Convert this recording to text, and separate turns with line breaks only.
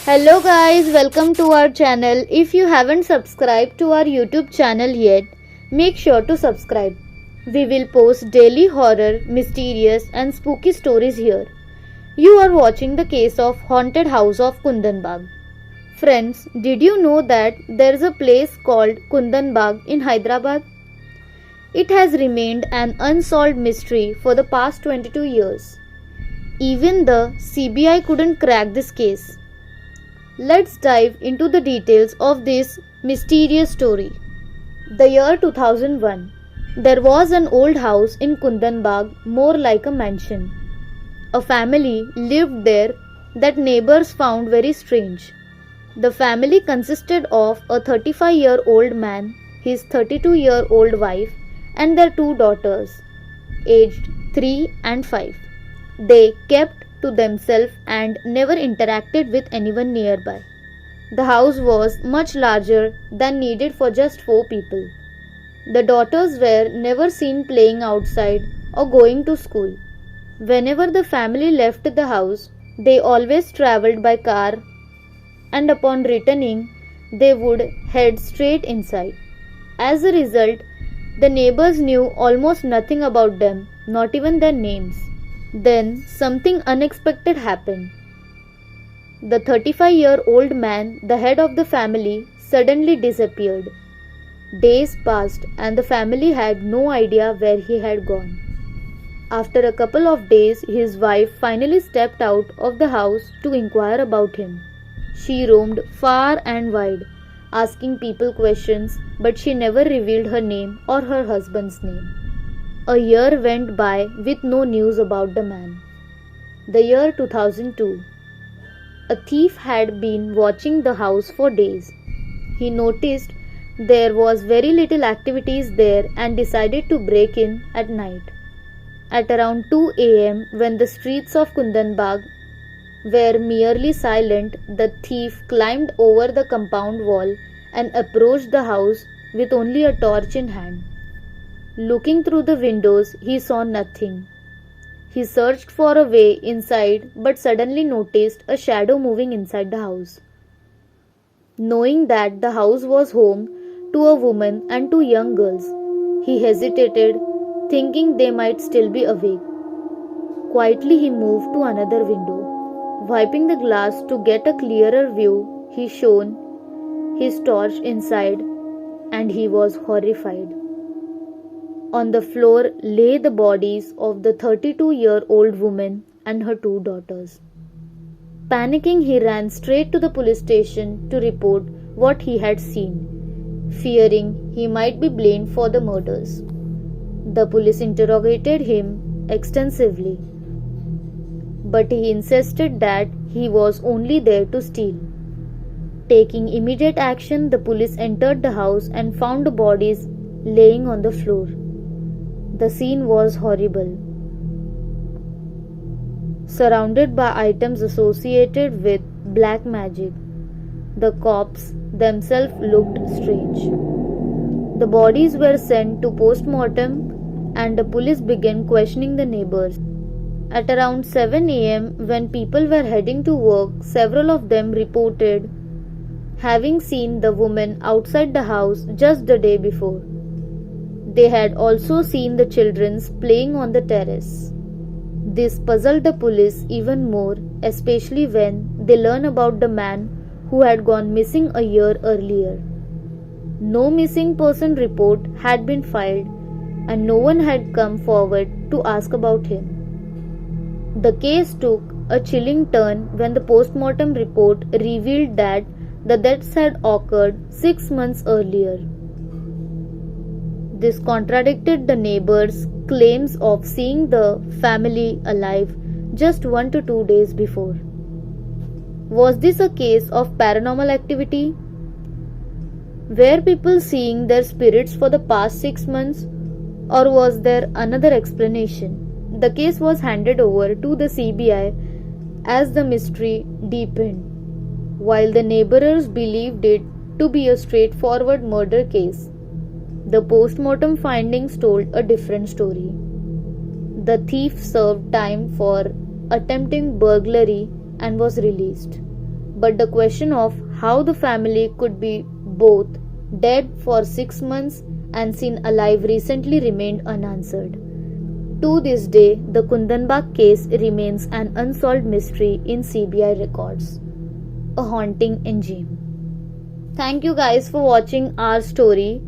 Hello guys, welcome to our channel. If you haven't subscribed to our YouTube channel yet, make sure to subscribe. We will post daily horror, mysterious and spooky stories here. You are watching the case of haunted house of Kundanbagh. Friends, did you know that there is a place called Kundanbagh in Hyderabad? It has remained an unsolved mystery for the past 22 years. Even the CBI couldn't crack this case. Let's dive into the details of this mysterious story. The year 2001. There was an old house in Kundanbagh, more like a mansion. A family lived there that neighbors found very strange. The family consisted of a 35-year-old man, his 32-year-old wife, and their two daughters, aged 3 and 5. They kept to themselves and never interacted with anyone nearby. The house was much larger than needed for just 4 people. The daughters were never seen playing outside or going to school. Whenever the family left the house, they always traveled by car, and upon returning, they would head straight inside. As a result, the neighbors knew almost nothing about them, not even their names. Then something unexpected happened. The 35-year-old man, the head of the family, suddenly disappeared. Days passed and the family had no idea where he had gone. After a couple of days, his wife finally stepped out of the house to inquire about him. She roamed far and wide, asking people questions, but she never revealed her name or her husband's name. A year went by with no news about the man. The year 2002. A thief had been watching the house for days. He noticed there was very little activities there and decided to break in at night. At around 2 a.m., when the streets of Kundanbagh were merely silent, the thief climbed over the compound wall and approached the house with only a torch in hand. Looking through the windows, he saw nothing. He searched for a way inside but suddenly noticed a shadow moving inside the house. Knowing that the house was home to a woman and 2 young girls, he hesitated, thinking they might still be awake. Quietly he moved to another window. Wiping the glass to get a clearer view, he shone his torch inside and he was horrified. On the floor lay the bodies of the 32-year-old woman and her 2 daughters. Panicking, he ran straight to the police station to report what he had seen, fearing he might be blamed for the murders. The police interrogated him extensively, but he insisted that he was only there to steal. Taking immediate action, the police entered the house and found the bodies laying on the floor. The scene was horrible. Surrounded by items associated with black magic, the corpses themselves looked strange. The bodies were sent to post-mortem and the police began questioning the neighbors. At around 7 a.m., when people were heading to work, several of them reported having seen the woman outside the house just the day before. They had also seen the children playing on the terrace. This puzzled the police even more, especially when they learned about the man who had gone missing a year earlier. No missing person report had been filed and no one had come forward to ask about him. The case took a chilling turn when the post-mortem report revealed that the deaths had occurred 6 months earlier. This contradicted the neighbors' claims of seeing the family alive just 1 to 2 days before. Was this a case of paranormal activity? Were people seeing their spirits for the past 6 months, or was there another explanation? The case was handed over to the CBI as the mystery deepened. While the neighbors believed it to be a straightforward murder case, the post-mortem findings told a different story. The thief served time for attempting burglary and was released. but the question of how the family could be both dead for 6 months and seen alive recently remained unanswered. To this day, the Kundanbagh case remains an unsolved mystery in CBI records, a haunting engine. Thank you guys for watching our story.